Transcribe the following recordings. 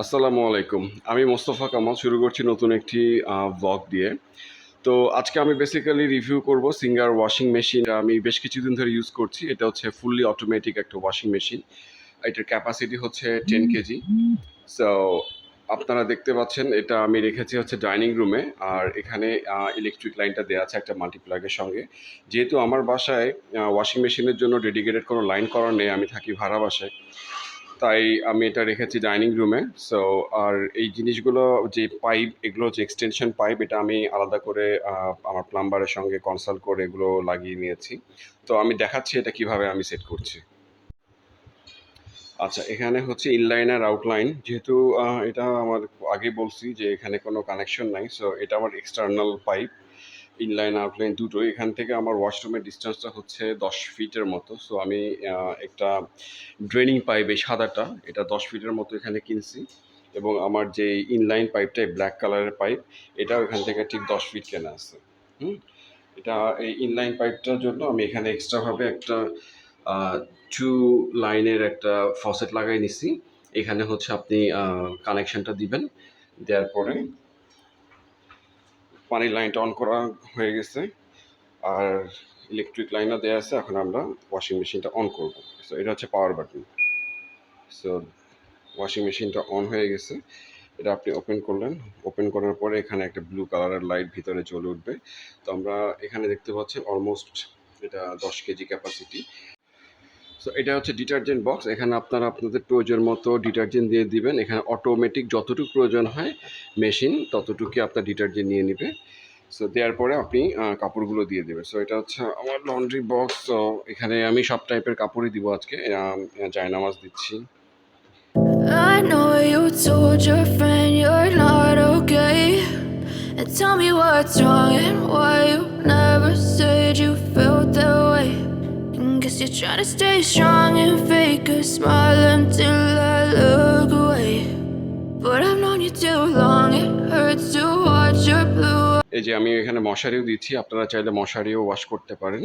আসসালামু আলাইকুম। আমি মোস্তফা কামাল শুরু করছি নতুন একটি ভ্লগ দিয়ে। তো আজকে আমি বেসিক্যালি রিভিউ করব সিঙ্গার ওয়াশিং মেশিন। আমি বেশ কিছুদিন ধরে ইউজ করছি। এটা হচ্ছে ফুললি অটোমেটিক একটা ওয়াশিং মেশিন। এটার ক্যাপাসিটি হচ্ছে 10 কেজি। সো আপনারা দেখতে পাচ্ছেন এটা আমি রেখেছি হচ্ছে ডাইনিং রুমে। আর এখানে ইলেকট্রিক লাইনটা দেয়া আছে একটা মাল্টিপ্লাগের সঙ্গে। যেহেতু আমার বাসায় ওয়াশিং মেশিনের জন্য ডেডিকেটেড কোনো লাইন করা নেই, আমি থাকি ভাড়া বাসায়। তাই আমি এটা রেখেছি ডাইনিং রুমে। সো আর এই জিনিসগুলো যে পাইপ, এগুলো যে এক্সটেনশন পাইপ, এটা আমি আলাদা করে আমার প্লাম্বারের সঙ্গে কনসাল্ট করে এগুলো লাগিয়ে নিয়েছি। তো আমি দেখাচ্ছি এটা কিভাবে আমি সেট করছি। আচ্ছা, এখানে হচ্ছে ইনলাইন আর আউটলাইন। যেহেতু এটা আমার আগে বলছি যে এখানে কোনো কানেকশন নাই, সো এটা আমার এক্সটার্নাল পাইপ। ইনলাইন আউটলাইন দুটোই। এখান থেকে আমার ওয়াশরুমের ডিস্টেন্সটা হচ্ছে 10 ফিটের মতো। সো আমি একটা ড্রেনিং পাইপ, এই সাদাটা, এটা 10 ফিটের মতো এখানে কিনছি। এবং আমার যে ইনলাইন পাইপটা, ব্ল্যাক কালারের পাইপ, এটাও এখান থেকে ঠিক 10 ফিট কেনা আছে। হুম। এটা এই ইনলাইন পাইপটার জন্য আমি এখানে এক্সট্রাভাবে একটা টু লাইনের একটা ফসেট লাগাই নিছি। এখানে হচ্ছে আপনি কানেকশনটা দিবেন। দেওয়ার পরে পানির লাইনটা অন করা হয়ে গেছে। আর ইলেকট্রিক লাইনও দেওয়া আছে। এখন আমরা ওয়াশিং মেশিনটা অন করব। সো এটা হচ্ছে পাওয়ার বাটন। সো ওয়াশিং মেশিনটা অন হয়ে গেছে। এটা আপনি ওপেন করলেন। ওপেন করার পরে এখানে একটা ব্লু কালারের লাইট ভিতরে জ্বলে উঠবে। তো আমরা এখানে দেখতে পাচ্ছি অলমোস্ট এটা 10 কেজি ক্যাপাসিটি। সো এটা হচ্ছে ডিটারজেন্ট বক্স। এখানে আপনারা আপনাদের প্রয়োজন মতো ডিটারজেন্ট দিয়ে দিবেন। এখানে অটোমেটিক যতটুকু প্রয়োজন হয় মেশিন ততটুকুই আপনার ডিটারজেন্ট নিয়ে নিবে। সো দেওয়ার পরে আপনি কাপড়গুলো দিয়ে দেবেন। সো এটা হচ্ছে আমার লন্ড্রি বক্স। সো এখানে আমি সব টাইপের কাপড়ই দিব আজকে। জায়নামাজ দিচ্ছি। I know you told your friend you're not okay. And tell me what's wrong and why you never said you felt that way. And guess you're trying to stay strong and fake a smile until I look away. But I've known you too long, it hurts to watch your blue. এই যে আমি এখানে মশারিও দিচ্ছি। আপনারা চাইলে মশারিও wash করতে পারেন।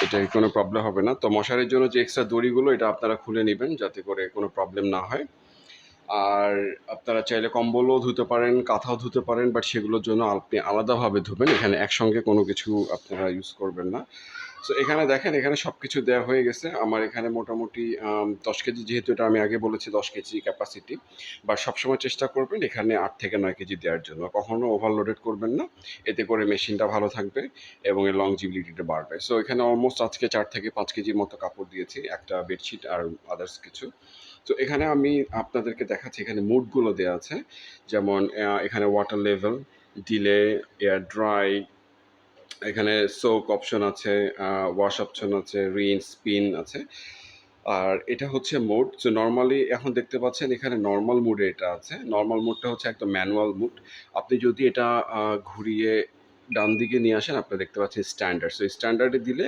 এটায় কোনো প্রবলেম হবে না। তো মশারির জন্য যে এক্সট্রা দড়িগুলো, এটা আপনারা খুলে নেবেন যাতে করে কোনো প্রবলেম না হয়। আর আপনারা চাইলে কম্বলও ধুতে পারেন, কাঁথাও ধুতে পারেন, বাট সেগুলোর জন্য আপনি আলাদাভাবে ধুবেন। এখানে একসঙ্গে কোনো কিছু আপনারা ইউজ করবেন না। সো এখানে দেখেন, এখানে সব কিছু দেওয়া হয়ে গেছে। আমার এখানে মোটামুটি 10 কেজি, যেহেতু এটা আমি আগে বলেছি 10 কেজি ক্যাপাসিটি। বা সবসময় চেষ্টা করবেন এখানে 8 থেকে 9 কেজি দেওয়ার জন্য। কখনো ওভারলোডেড করবেন না। এতে করে মেশিনটা ভালো থাকবে এবং এর লংজিবিলিটিটা বাড়বে। সো এখানে অলমোস্ট আজকে 4 থেকে 5 কেজির মতো কাপড় দিয়েছি, একটা বেডশিট আর আদার্স কিছু। তো এখানে আমি আপনাদেরকে দেখাচ্ছি, এখানে মুডগুলো দেওয়া আছে। যেমন এখানে water level, delay, air dry, এখানে সোক অপশন আছে, ওয়াশ অপশন আছে, রিন, স্পিন আছে। আর এটা হচ্ছে মোড। সো নরমালি এখন দেখতে পাচ্ছেন এখানে নরমাল মুডে এটা আছে। নরমাল মুডটা হচ্ছে একদম ম্যানুয়াল মুড। আপনি যদি এটা ঘুরিয়ে ডান দিকে নিয়ে আসেন, আপনি দেখতে পাচ্ছেন স্ট্যান্ডার্ড। সো স্ট্যান্ডার্ডে দিলে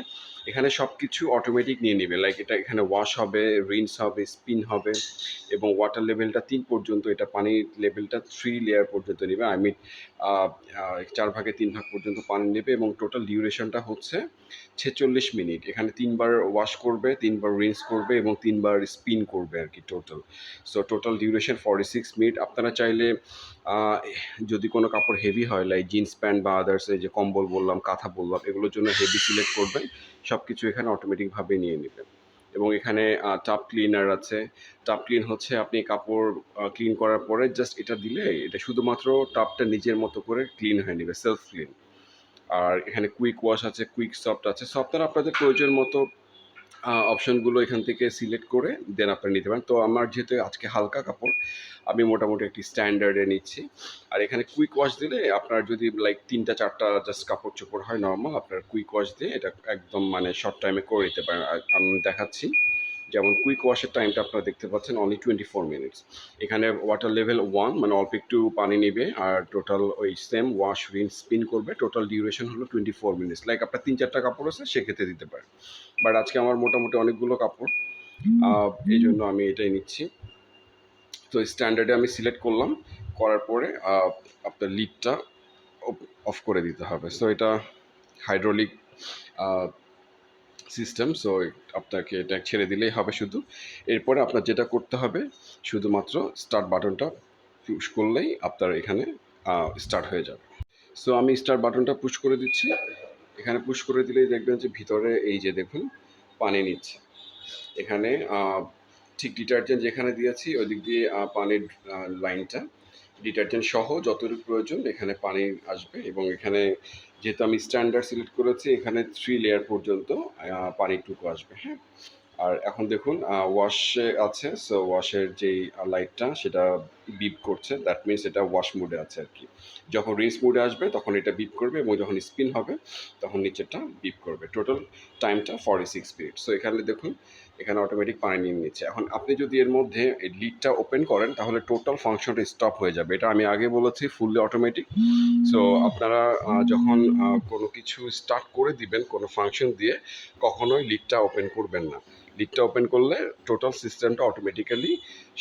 এখানে সব কিছু অটোমেটিক নিয়ে নেবে। লাইক এটা এখানে ওয়াশ হবে, রিন্স হবে, স্পিন হবে এবং ওয়াটার লেভেলটা 3 পর্যন্ত, এটা পানির লেভেলটা 3 লেয়ার পর্যন্ত নেবে। আই মিন 4 ভাগে 3 ভাগ পর্যন্ত পানি নেবে এবং টোটাল ডিউরেশনটা হচ্ছে 46 মিনিট। এখানে 3 বার ওয়াশ করবে, 3 বার রিন্স করবে এবং 3 বার স্পিন করবে আর কি total. So total duration 46 minute. আপনারা চাইলে যদি কোনো কাপড় হেভি হয়, লাইক জিন্স প্যান্ট বা আদার্স, এই যে কম্বল বললাম, কাঁথা বললাম, এগুলোর জন্য হেভি সিলেক্ট করবেন। সব কিছু এখানে অটোমেটিকভাবে নিয়ে নেবেন। এবং এখানে টাব ক্লিনার আছে। টাব ক্লিন হচ্ছে আপনি কাপড় ক্লিন করার পরে জাস্ট এটা দিলে এটা শুধুমাত্র টাবটা নিজের মতো করে ক্লিন হয়ে নেবে, সেলফ ক্লিন। আর এখানে কুইক ওয়াশ আছে, কুইক সফট আছে। সফটওয়্যার আপনাদের প্রয়োজন মতো অপশনগুলো এখান থেকে সিলেক্ট করে দেন আপনারা নিতে পারেন। তো আমার যেহেতু আজকে হালকা কাপড়, আমি মোটামুটি একটি স্ট্যান্ডার্ডে নিচ্ছি। আর এখানে কুইক ওয়াশ দিলে আপনার যদি লাইক 3টা 4টা জাস্ট কাপড় চোপড় হয় নর্মাল, আপনার কুইক ওয়াশ দিয়ে এটা একদম মানে শর্ট টাইমে করে দিতে পারেন। আর আমি দেখাচ্ছি, যেমন কুইক ওয়াশের টাইমটা আপনারা দেখতে পাচ্ছেন অনলি 24 মিনিটস। এখানে ওয়াটার লেভেল 1, মানে অল্প একটু পানি নেবে আর টোটাল ওই সেম ওয়াশ, রিন, স্পিন করবে। টোটাল ডিউরেশন হলো 24 মিনিটস। লাইক আপনার 3-4টা কাপড় আছে, সেক্ষেত্রে দিতে পারেন। বাট আজকে আমার মোটামুটি অনেকগুলো কাপড়, এই জন্য আমি এটাই নিচ্ছি। তো স্ট্যান্ডার্ডে আমি সিলেক্ট করলাম। করার পরে আপনার লিডটা অফ করে দিতে হবে। সো এটা হাইড্রোলিক সিস্টেম। সো আপনাকে এটা ছেড়ে দিলেই হবে শুধু। এরপরে আপনার যেটা করতে হবে, শুধুমাত্র স্টার্ট বাটনটা পুশ করলেই আপনার এখানে স্টার্ট হয়ে যাবে। সো আমি স্টার্ট বাটনটা পুশ করে দিচ্ছি। এখানে পুশ করে দিলেই দেখবেন যে ভিতরে এই যে দেখুন পানি নিচ্ছে। এখানে ঠিক ডিটারজেন্ট যেখানে দিয়েছি ওই দিক দিয়ে পানির লাইনটা ডিটারজেন্ট সহ যতটুকু প্রয়োজন এখানে পানি আসবে, এবং এখানে যেহেতু আমি স্ট্যান্ডার্ড সিলেক্ট করেছি এখানে 3 লেয়ার পর্যন্ত পানিটুকু আসবে, হ্যাঁ। আর এখন দেখুন ওয়াশে আছে, সো ওয়াশের যেই লাইটটা সেটা বিপ করছে, দ্যাট মিনস এটা ওয়াশ মোডে আছে আর কি। যখন রিন্স মোডে আসবে তখন এটা বিপ করবে, এবং যখন স্পিন হবে তখন নিচেরটা বিপ করবে। টোটাল টাইমটা 46 মিনিট। সো এখানে দেখুন এখানে অটোমেটিক পানি নিয়ে নিচ্ছে। এখন আপনি যদি এর মধ্যে এই লিডটা ওপেন করেন তাহলে টোটাল ফাংশনটা স্টপ হয়ে যাবে। এটা আমি আগে বলেছি ফুললি অটোমেটিক। সো আপনারা যখন কোনো কিছু স্টার্ট করে দিবেন কোনো ফাংশন দিয়ে, কখনোই লিডটা ওপেন করবেন না। লিডটা ওপেন করলে টোটাল সিস্টেমটা অটোমেটিক্যালি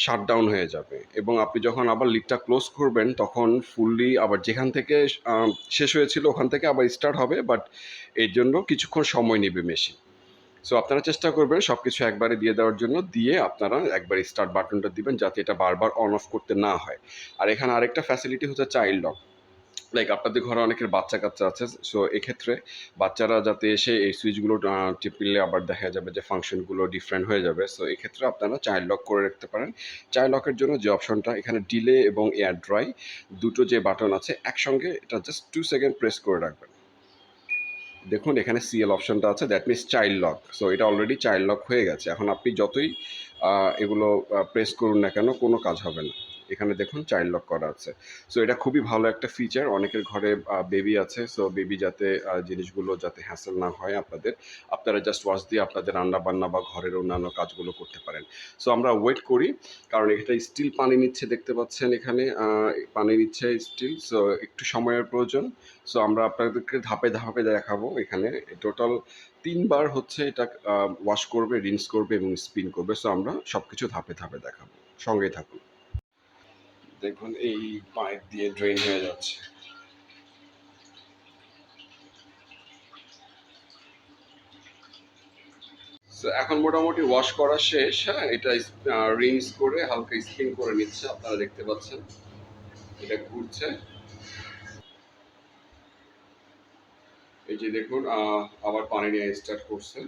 শাটডাউন হয়ে যাবে, এবং আপনি যখন আবার লিডটা ক্লোজ করবেন তখন ফুললি আবার যেখান থেকে শেষ হয়েছিল ওখান থেকে আবার স্টার্ট হবে, বাট এর জন্য কিছুক্ষণ সময় নেবে মেশিন। সো আপনারা চেষ্টা করবেন সব কিছু একবারে দিয়ে দেওয়ার জন্য, দিয়ে আপনারা একবার স্টার্ট বাটনটা দিবেন যাতে এটা বারবার অন অফ করতে না হয়। আর এখানে আরেকটা ফ্যাসিলিটি হচ্ছে চাইল্ড লক। লাইক আপনাদের ঘরে অনেকের বাচ্চা কাচ্চা আছে, সো এক্ষেত্রে বাচ্চারা যাতে এসে এই সুইচগুলো টিপলে আবার দেখা যাবে যে ফাংশনগুলো ডিফারেন্ট হয়ে যাবে। সো এক্ষেত্রে আপনারা চাইল্ড লক করে রাখতে পারেন। চাইল্ড লকের জন্য যে অপশনটা এখানে ডিলে এবং এয়ার ড্রাই দুটো যে বাটন আছে একসঙ্গে, এটা জাস্ট 2 সেকেন্ড প্রেস করে রাখবেন। দেখুন এখানে সিএল অপশনটা আছে, that means child lock. So এটা অলরেডি চাইল্ড লক হয়ে গেছে। এখন আপনি যতই এগুলো প্রেস করুন না কেন কোনো কাজ হবে না। এখানে দেখুন চাইল্ড লক করা আছে। সো এটা খুবই ভালো একটা ফিচার। অনেকের ঘরে বেবি আছে, সো বেবি যাতে জিনিসগুলো যাতে হ্যাসেল না হয় আপনাদের, আপনারা জাস্ট ওয়াচ দিয়ে আপনাদের রান্না বান্না বা ঘরের অন্যান্য কাজগুলো করতে পারেন। সো আমরা ওয়েট করি, কারণ এটা স্টিল পানি নিচ্ছে, দেখতে পাচ্ছেন এখানে পানি নিচ্ছে স্টিল। সো একটু সময়ের প্রয়োজন। সো আমরা আপনাদেরকে ধাপে ধাপে দেখাবো। এখানে টোটাল 3 বার হচ্ছে এটা ওয়াশ করবে, রিন্স করবে এবং স্পিন করবে। সো আমরা সবকিছু ধাপে ধাপে দেখাবো, সঙ্গেই থাকুন। দেখুন এই পাইপ দিয়ে ড্রেন হয়ে যাচ্ছে। সো এখন মোটামুটি ওয়াশ করা শেষ, হ্যাঁ। এটা রিন্স করে হালকা স্পিন করে নিচ্ছে, আপনারা দেখতে পাচ্ছেন এটা ঘুরছে। এই যে দেখুন আবার পানি নিয়ে স্টার্ট করছে।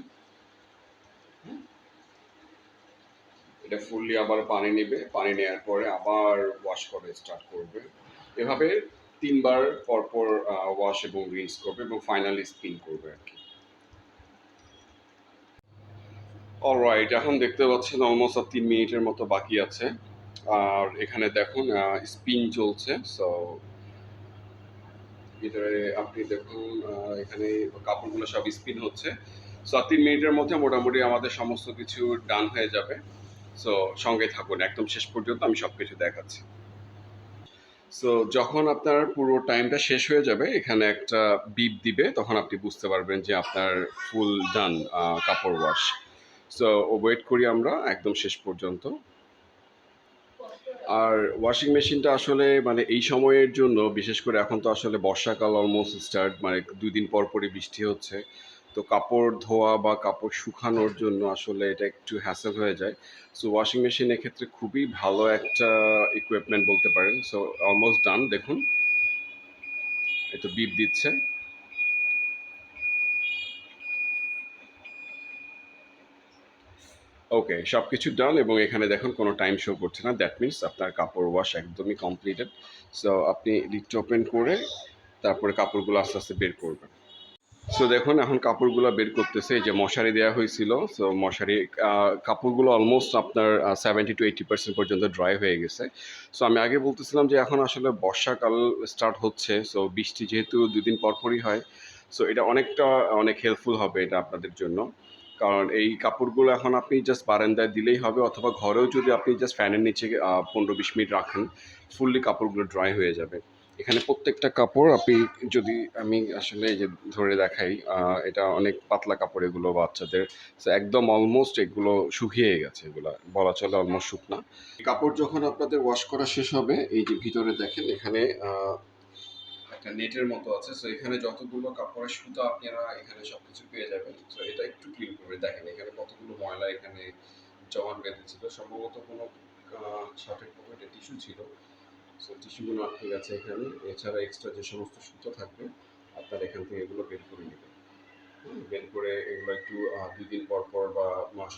এটা ফুললি আবার পানি নেবে, পানি নেওয়ার পরে আবার ওয়াশ করে স্টার্ট করবে। এভাবে 3 বার পরপর ওয়াশ এবং রিন্স করবে এবং ফাইনালি স্পিন করবে আর কি। অলরাইট, এখন দেখতে পাচ্ছেন অলমোস্ট আর 3 মিনিটের মতো বাকি আছে। আর এখানে দেখুন স্পিন চলছে। সো ভিতরে আপনি দেখুন এখানে কাপড়গুলো সব স্পিন হচ্ছে। সো আর 3 মিনিটের মধ্যে মোটামুটি আমাদের সমস্ত কিছু ডান হয়ে যাবে। সো সঙ্গে থাকুন একদম শেষ পর্যন্ত, আমি সব কিছু দেখাচ্ছি। সো যখন আপনার পুরো টাইমটা শেষ হয়ে যাবে এখানে একটা বিপ দিবে, তখন আপনি বুঝতে পারবেন যে আপনার ফুল ডান কাপড় ওয়াশ। সো ওয়েট করি আমরা একদম শেষ পর্যন্ত। আর ওয়াশিং মেশিনটা আসলে মানে এই সময়ের জন্য, বিশেষ করে এখন তো আসলে বর্ষাকাল অলমোস্ট স্টার্ট, মানে 2 দিন পর পরই বৃষ্টি হচ্ছে। তো কাপড় ধোয়া বা কাপড় শুকানোর জন্য আসলে এটা একটু হ্যাসেল হয়ে যায়। সো ওয়াশিং মেশিন এক্ষেত্রে খুবই ভালো একটা ইকুইপমেন্ট বলতে পারেন। সো অলমোস্ট ডান, দেখুন এই তো বিপ দিচ্ছে। ওকে, সবকিছু ডান, এবং এখানে দেখুন কোনো টাইম শো করছে না, দ্যাট মিনস আপনার কাপড় ওয়াশ একদমই কমপ্লিটেড। সো আপনি লিডটা ওপেন করে তারপরে কাপড়গুলো আস্তে আস্তে বের করবেন। সো দেখুন এখন কাপড়গুলো বের করতেছে, এই যে মশারি দেওয়া হয়েছিল, সো মশারি কাপড়গুলো অলমোস্ট আপনার 70 to 80% পর্যন্ত ড্রাই হয়ে গেছে। সো আমি আগে বলতেছিলাম যে এখন আসলে বর্ষাকাল স্টার্ট হচ্ছে, সো বৃষ্টি যেহেতু 2 দিন পর পরই হয়, সো এটা অনেক হেল্পফুল হবে এটা আপনাদের জন্য। কারণ এই কাপড়গুলো এখন আপনি জাস্ট বারান্দায় দিলেই হবে, অথবা ঘরেও যদি আপনি জাস্ট ফ্যানের নিচে 15-20 মিনিট রাখেন, ফুললি কাপড়গুলো ড্রাই হয়ে যাবে। এখানে প্রত্যেকটা কাপড় আপনি, যদি আমি আসলে এই যে ধরে দেখাই, এটা অনেক পাতলা কাপড় এগুলো বাচ্চাদের। তো একদম অলমোস্ট এগুলো শুকিয়ে গেছে, এগুলো বলা চলে অলমোস্ট শুকনা। কাপড় যখন আপনাদের ওয়াশ করা শেষ হবে, এই যে ভিতরে দেখেন এখানে একটা নেটের মতো আছে। সো এখানে যতগুলো কাপড়ের সুতা আপনারা এখানে সবকিছু পেয়ে যাবেন। সো এটা একটু ক্লিন করে দেখেন এখানে কতগুলো ময়লা এখানে জমাট বেঁধেছিল, সম্ভবত কোনো শার্টের পকেটে টিস্যু ছিল। সো টিস্যুগুলো আটকে গেছে এখানে। এছাড়া এক্সট্রা যে সমস্ত সুতো থাকবে আপনারা এখান থেকে এগুলো বের করে নেবেন। বের করে এগুলো একটু ২ দিন পর পর বা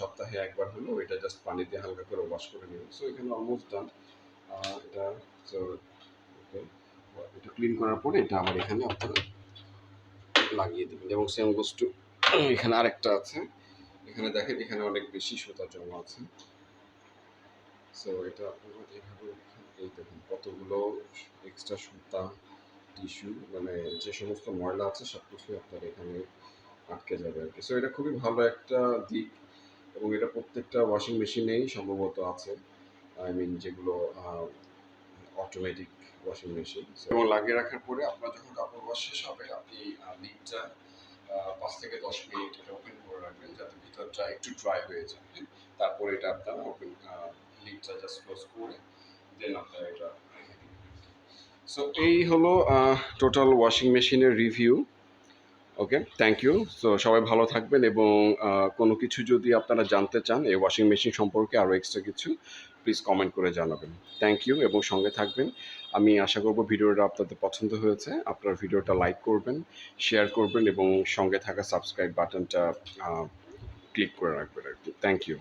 সপ্তাহে একবার হলেও এটা জাস্ট পানি দিয়ে হালকা করে ওয়াশ করে নেবেন। সো এখানে অলমোস্ট ডান। এটা সো ওকে, এটা ক্লিন করার পরে এটা আবার এখানে আপনারা লাগিয়ে দেবেন এবং সেম গোস টু এখানে আরেকটা আছে। এখানে দেখেন এখানে অনেক বেশি সুতা জমা আছে। সো এটা আপনারা এভাবে এই দেখুন কতগুলো এক্সট্রা সুতা, টিস্যু মানে যে সমস্ত ময়লা আছে সব কিছুই আপনার এখানে আটকে যাবে আর কি। সো এটা খুবই ভালো একটা দিক এবং এটা প্রত্যেকটা ওয়াশিং মেশিনেই সম্ভবত আছে। আই মিন যেগুলো অটোমেটিক ওয়াশিং মেশিন এবং লাগিয়ে রাখার পরে আপনার যখন কাপড় ওয়াশ শেষ হবে আপনি লিডটা ৫ থেকে ১০ মিনিট এটা ওপেন করে রাখবেন যাতে ভিতরটা একটু ড্রাই হয়ে যায়। হ্যাঁ? তারপরে এটা আপনারা ওপেন লিডটা জাস্ট ক্লোজ করে দেন আপনারা এটা রেখে দিন। সো এই হলো টোটাল ওয়াশিং মেশিনের review. Okay, thank you. So সবাই ভালো থাকবেন এবং কোনো কিছু যদি আপনারা জানতে চান এই ওয়াশিং মেশিন সম্পর্কে আরও এক্সট্রা কিছু প্লিজ কমেন্ট করে জানাবেন। থ্যাংক ইউ এবং সঙ্গে থাকবেন। আমি আশা করব ভিডিওটা আপনাদের পছন্দ হয়েছে। আপনার ভিডিওটা লাইক করবেন, শেয়ার করবেন এবং সঙ্গে থাকা সাবস্ক্রাইব বাটনটা ক্লিক করে রাখবেন আর কি। Thank you.